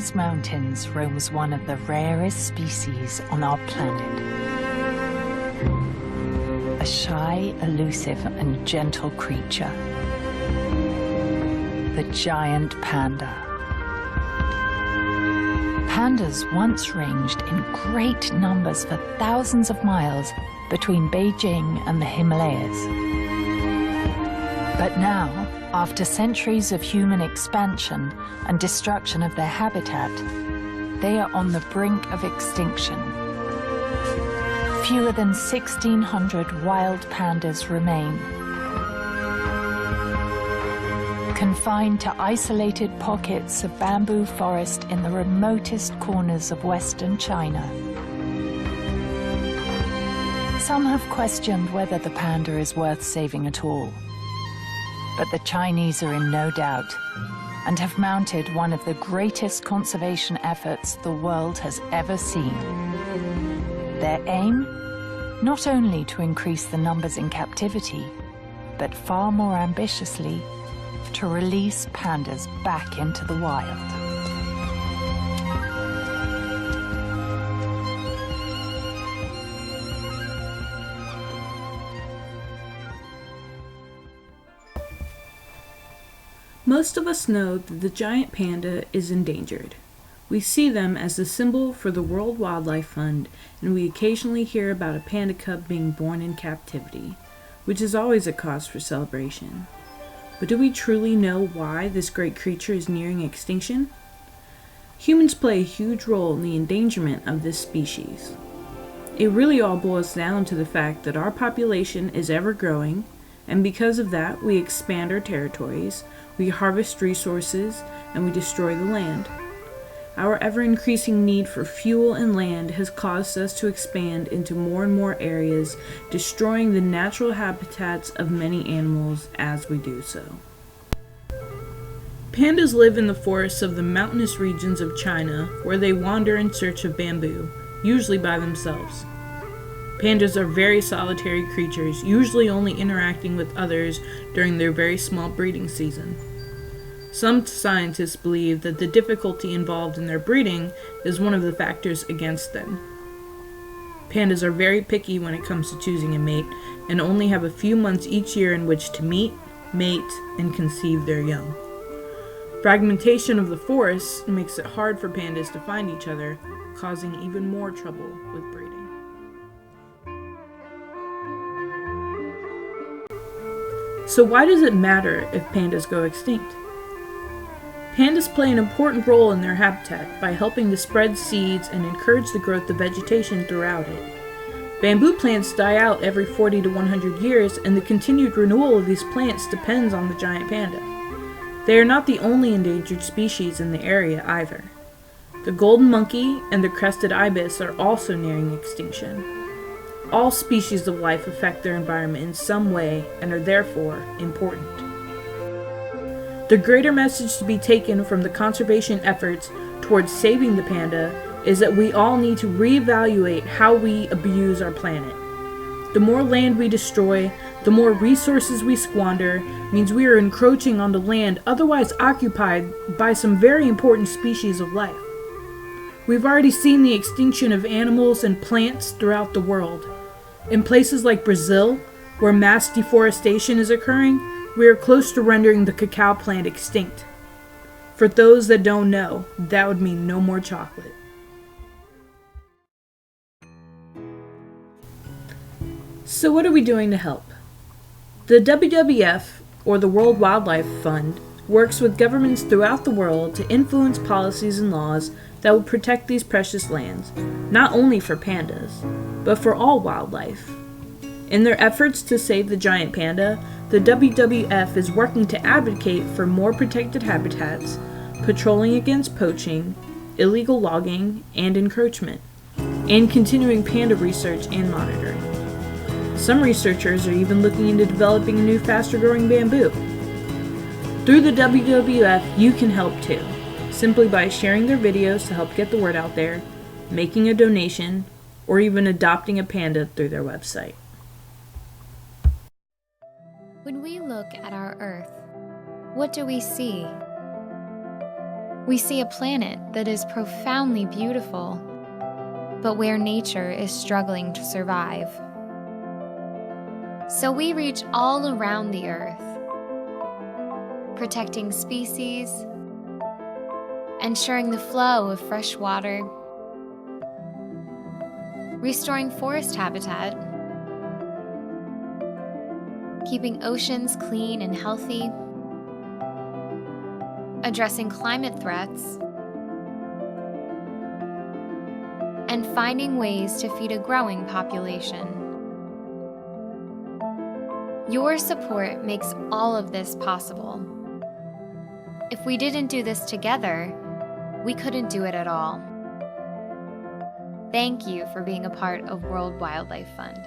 Chinese mountains roams one of the rarest species on our planet. A shy, elusive, and gentle creature. The giant panda. Pandas once ranged in great numbers for thousands of miles between Beijing and the Himalayas. But now, after centuries of human expansion and destruction of their habitat, they are on the brink of extinction. Fewer than 1,600 wild pandas remain, confined to isolated pockets of bamboo forest in the remotest corners of Western China. Some have questioned whether the panda is worth saving at all. But the Chinese are in no doubt and have mounted one of the greatest conservation efforts the world has ever seen. Their aim? Not only to increase the numbers in captivity, but far more ambitiously, to release pandas back into the wild. Most of us know that the giant panda is endangered. We see them as the symbol for the World Wildlife Fund, and we occasionally hear about a panda cub being born in captivity, which is always a cause for celebration. But do we truly know why this great creature is nearing extinction? Humans play a huge role in the endangerment of this species. It really all boils down to the fact that our population is ever growing, and because of that, we expand our territories, we harvest resources, and we destroy the land. Our ever-increasing need for fuel and land has caused us to expand into more and more areas, destroying the natural habitats of many animals as we do so. Pandas live in the forests of the mountainous regions of China, where they wander in search of bamboo, usually by themselves. Pandas are very solitary creatures, usually only interacting with others during their very small breeding season. Some scientists believe that the difficulty involved in their breeding is one of the factors against them. Pandas are very picky when it comes to choosing a mate, and only have a few months each year in which to meet, mate, and conceive their young. Fragmentation of the forests makes it hard for pandas to find each other, causing even more trouble with breeding. So why does it matter if pandas go extinct? Pandas play an important role in their habitat by helping to spread seeds and encourage the growth of vegetation throughout it. Bamboo plants die out every 40 to 100 years, and the continued renewal of these plants depends on the giant panda. They are not the only endangered species in the area either. The golden monkey and the crested ibis are also nearing extinction. All species of life affect their environment in some way and are therefore important. The greater message to be taken from the conservation efforts towards saving the panda is that we all need to reevaluate how we abuse our planet. The more land we destroy, the more resources we squander, means we are encroaching on the land otherwise occupied by some very important species of life. We've already seen the extinction of animals and plants throughout the world. In places like Brazil, where mass deforestation is occurring, we are close to rendering the cacao plant extinct. For those that don't know, that would mean no more chocolate. So what are we doing to help? The WWF, or the World Wildlife Fund, works with governments throughout the world to influence policies and laws that will protect these precious lands, not only for pandas, but for all wildlife. In their efforts to save the giant panda, the WWF is working to advocate for more protected habitats, patrolling against poaching, illegal logging, and encroachment, and continuing panda research and monitoring. Some researchers are even looking into developing a new faster-growing bamboo. Through the WWF, you can help too, simply by sharing their videos to help get the word out there, making a donation, or even adopting a panda through their website. When we look at our Earth, what do we see? We see a planet that is profoundly beautiful, but where nature is struggling to survive. So we reach all around the Earth, protecting species, ensuring the flow of fresh water, restoring forest habitat, keeping oceans clean and healthy, addressing climate threats, and finding ways to feed a growing population. Your support makes all of this possible. If we didn't do this together, we couldn't do it at all. Thank you for being a part of World Wildlife Fund.